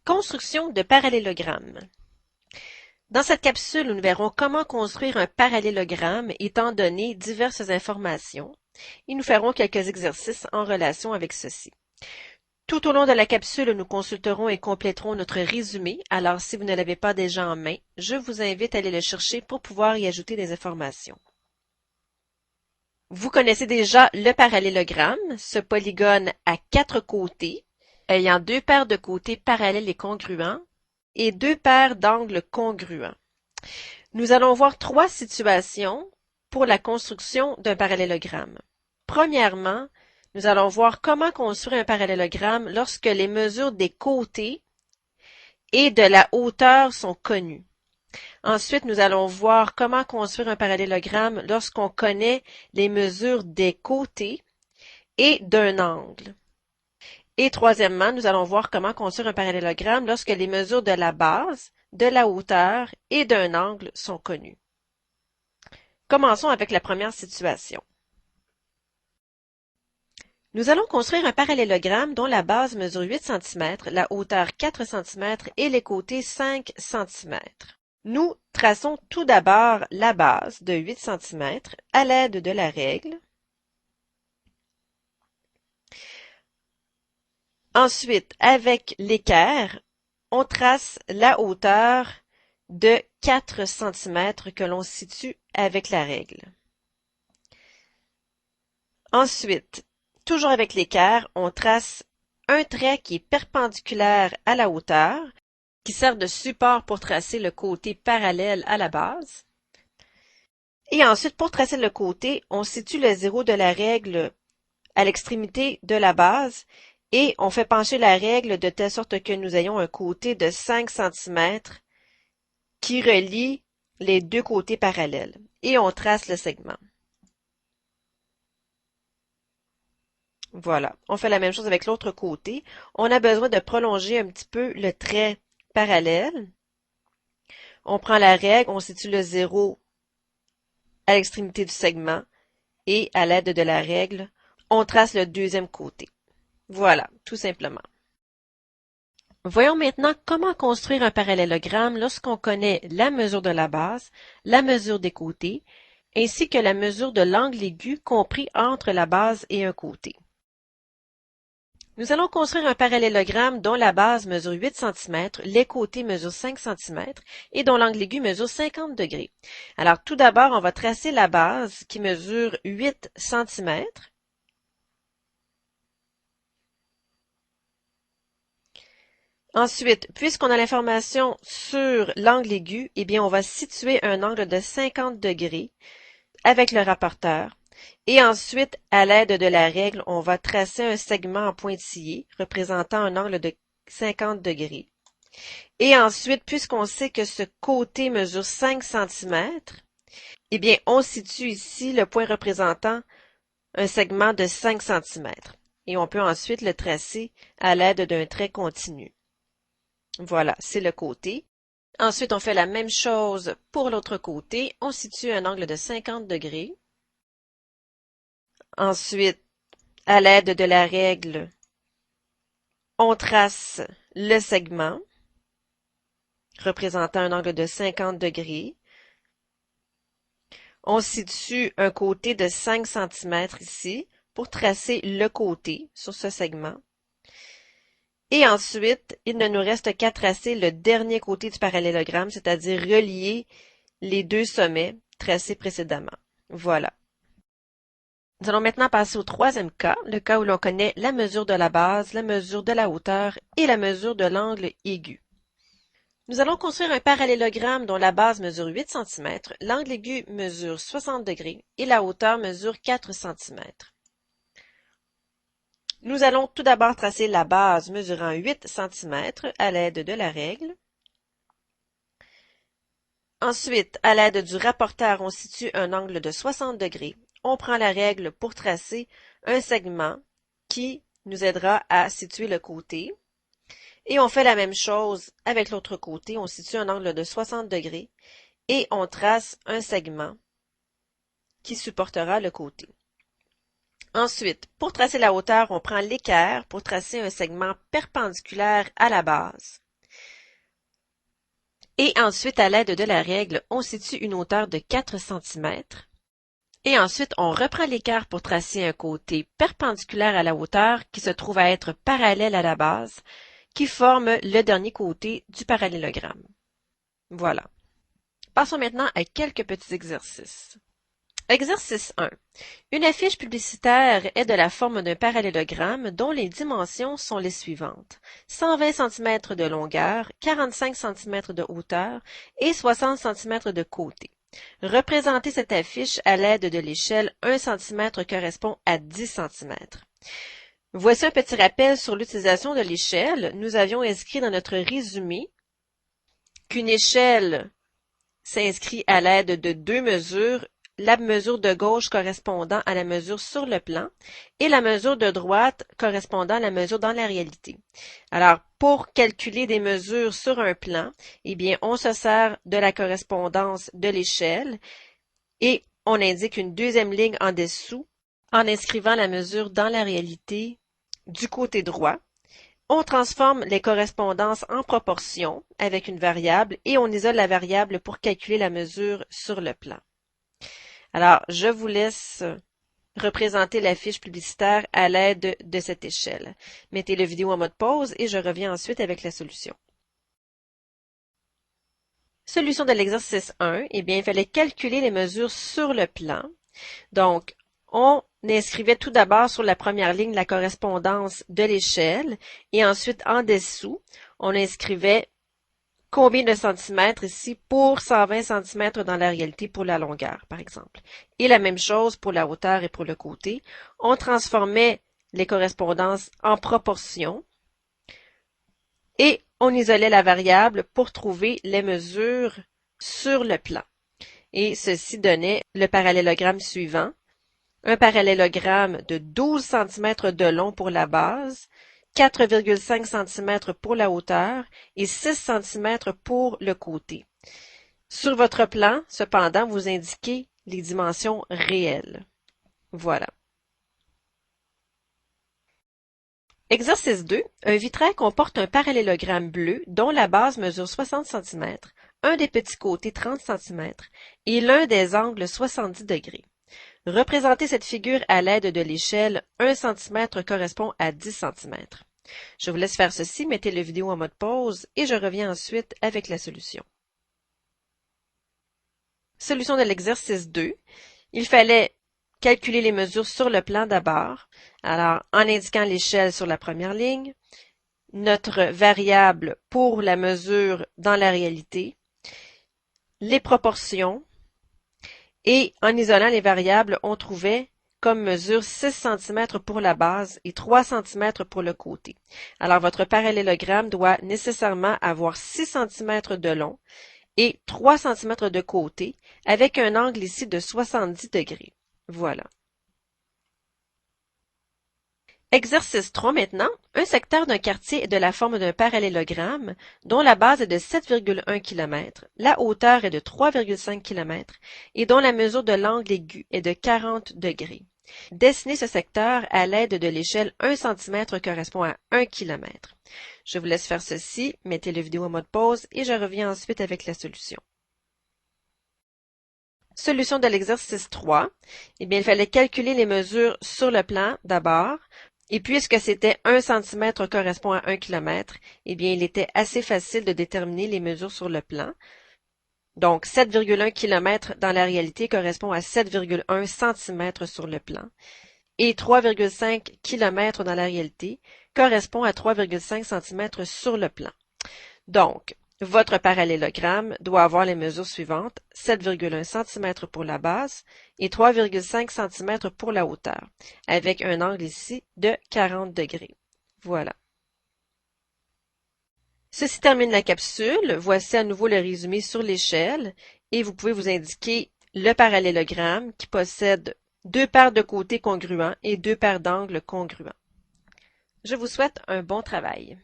Construction de parallélogramme. Dans cette capsule, nous verrons comment construire un parallélogramme étant donné diverses informations et nous ferons quelques exercices en relation avec ceci. Tout au long de la capsule, nous consulterons et compléterons notre résumé, alors si vous ne l'avez pas déjà en main, je vous invite à aller le chercher pour pouvoir y ajouter des informations. Vous connaissez déjà le parallélogramme, ce polygone à 4 côtés, ayant 2 paires de côtés parallèles et congruents, et 2 paires d'angles congruents. Nous allons voir 3 situations pour la construction d'un parallélogramme. Premièrement, nous allons voir comment construire un parallélogramme lorsque les mesures des côtés et de la hauteur sont connues. Ensuite, nous allons voir comment construire un parallélogramme lorsqu'on connaît les mesures des côtés et d'un angle. Et troisièmement, nous allons voir comment construire un parallélogramme lorsque les mesures de la base, de la hauteur et d'un angle sont connues. Commençons avec la première situation. Nous allons construire un parallélogramme dont la base mesure 8 cm, la hauteur 4 cm et les côtés 5 cm. Nous traçons tout d'abord la base de 8 cm à l'aide de la règle. Ensuite, avec l'équerre, on trace la hauteur de 4 cm que l'on situe avec la règle. Ensuite, toujours avec l'équerre, on trace un trait qui est perpendiculaire à la hauteur, qui sert de support pour tracer le côté parallèle à la base. Et ensuite, pour tracer le côté, on situe le zéro de la règle à l'extrémité de la base et on fait pencher la règle de telle sorte que nous ayons un côté de 5 cm qui relie les deux côtés parallèles. Et on trace le segment. Voilà. On fait la même chose avec l'autre côté. On a besoin de prolonger un petit peu le trait parallèle. On prend la règle, on situe le zéro à l'extrémité du segment et à l'aide de la règle, on trace le deuxième côté. Voilà, tout simplement. Voyons maintenant comment construire un parallélogramme lorsqu'on connaît la mesure de la base, la mesure des côtés, ainsi que la mesure de l'angle aigu compris entre la base et un côté. Nous allons construire un parallélogramme dont la base mesure 8 cm, les côtés mesurent 5 cm et dont l'angle aigu mesure 50 degrés. Alors tout d'abord, on va tracer la base qui mesure 8 cm. Ensuite, puisqu'on a l'information sur l'angle aigu, eh bien, on va situer un angle de 50 degrés avec le rapporteur. Et ensuite, à l'aide de la règle, on va tracer un segment en pointillé représentant un angle de 50 degrés. Et ensuite, puisqu'on sait que ce côté mesure 5 cm, eh bien, on situe ici le point représentant un segment de 5 cm. Et on peut ensuite le tracer à l'aide d'un trait continu. Voilà, c'est le côté. Ensuite, on fait la même chose pour l'autre côté. On situe un angle de 50 degrés. Ensuite, à l'aide de la règle, on trace le segment représentant un angle de 50 degrés. On situe un côté de 5 cm ici pour tracer le côté sur ce segment. Et ensuite, il ne nous reste qu'à tracer le dernier côté du parallélogramme, c'est-à-dire relier les deux sommets tracés précédemment. Voilà. Nous allons maintenant passer au troisième cas, le cas où l'on connaît la mesure de la base, la mesure de la hauteur et la mesure de l'angle aigu. Nous allons construire un parallélogramme dont la base mesure 8 cm, l'angle aigu mesure 60 degrés et la hauteur mesure 4 cm. Nous allons tout d'abord tracer la base mesurant 8 cm à l'aide de la règle. Ensuite, à l'aide du rapporteur, on situe un angle de 60 degrés. On prend la règle pour tracer un segment qui nous aidera à situer le côté. Et on fait la même chose avec l'autre côté. On situe un angle de 60 degrés et on trace un segment qui supportera le côté. Ensuite, pour tracer la hauteur, on prend l'équerre pour tracer un segment perpendiculaire à la base. Et ensuite, à l'aide de la règle, on situe une hauteur de 4 cm. Et ensuite, on reprend l'écart pour tracer un côté perpendiculaire à la hauteur qui se trouve à être parallèle à la base, qui forme le dernier côté du parallélogramme. Voilà. Passons maintenant à quelques petits exercices. Exercice 1. Une affiche publicitaire est de la forme d'un parallélogramme dont les dimensions sont les suivantes. 120 cm de longueur, 45 cm de hauteur et 60 cm de côté. Représenter cette affiche à l'aide de l'échelle 1 cm correspond à 10 cm. Voici un petit rappel sur l'utilisation de l'échelle. Nous avions inscrit dans notre résumé qu'une échelle s'inscrit à l'aide de deux mesures, la mesure de gauche correspondant à la mesure sur le plan et la mesure de droite correspondant à la mesure dans la réalité. Alors, pour calculer des mesures sur un plan, eh bien, on se sert de la correspondance de l'échelle et on indique une deuxième ligne en dessous en inscrivant la mesure dans la réalité du côté droit. On transforme les correspondances en proportions avec une variable et on isole la variable pour calculer la mesure sur le plan. Alors, je vous laisse représenter la fiche publicitaire à l'aide de cette échelle. Mettez la vidéo en mode pause et je reviens ensuite avec la solution. Solution de l'exercice 1, eh bien, il fallait calculer les mesures sur le plan. Donc, on inscrivait tout d'abord sur la première ligne la correspondance de l'échelle et ensuite en dessous, on inscrivait combien de centimètres ici pour 120 cm dans la réalité pour la longueur, par exemple. Et la même chose pour la hauteur et pour le côté. On transformait les correspondances en proportions et on isolait la variable pour trouver les mesures sur le plan. Et ceci donnait le parallélogramme suivant. Un parallélogramme de 12 cm de long pour la base, 4,5 cm pour la hauteur et 6 cm pour le côté. Sur votre plan, cependant, vous indiquez les dimensions réelles. Voilà. Exercice 2. Un vitrail comporte un parallélogramme bleu dont la base mesure 60 cm, un des petits côtés 30 cm et l'un des angles 70 degrés. Représenter cette figure à l'aide de l'échelle 1 cm correspond à 10 cm. Je vous laisse faire ceci, mettez la vidéo en mode pause et je reviens ensuite avec la solution. Solution de l'exercice 2. Il fallait calculer les mesures sur le plan d'abord. Alors, en indiquant l'échelle sur la première ligne, notre variable pour la mesure dans la réalité, les proportions, et en isolant les variables, on trouvait comme mesure 6 cm pour la base et 3 cm pour le côté. Alors, votre parallélogramme doit nécessairement avoir 6 cm de long et 3 cm de côté, avec un angle ici de 70 degrés. Voilà. Exercice 3 maintenant. Un secteur d'un quartier est de la forme d'un parallélogramme dont la base est de 7,1 km, la hauteur est de 3,5 km et dont la mesure de l'angle aigu est de 40 degrés. Dessinez ce secteur à l'aide de l'échelle 1 cm correspond à 1 km. Je vous laisse faire ceci, mettez la vidéo en mode pause et je reviens ensuite avec la solution. Solution de l'exercice 3. Eh bien, il fallait calculer les mesures sur le plan d'abord. Et puisque c'était 1 cm correspond à 1 km, eh bien, il était assez facile de déterminer les mesures sur le plan. Donc, 7,1 km dans la réalité correspond à 7,1 cm sur le plan. Et 3,5 km dans la réalité correspond à 3,5 cm sur le plan. Donc, votre parallélogramme doit avoir les mesures suivantes, 7,1 cm pour la base et 3,5 cm pour la hauteur, avec un angle ici de 40 degrés. Voilà. Ceci termine la capsule. Voici à nouveau le résumé sur l'échelle et vous pouvez vous indiquer le parallélogramme qui possède deux paires de côtés congruents et deux paires d'angles congruents. Je vous souhaite un bon travail.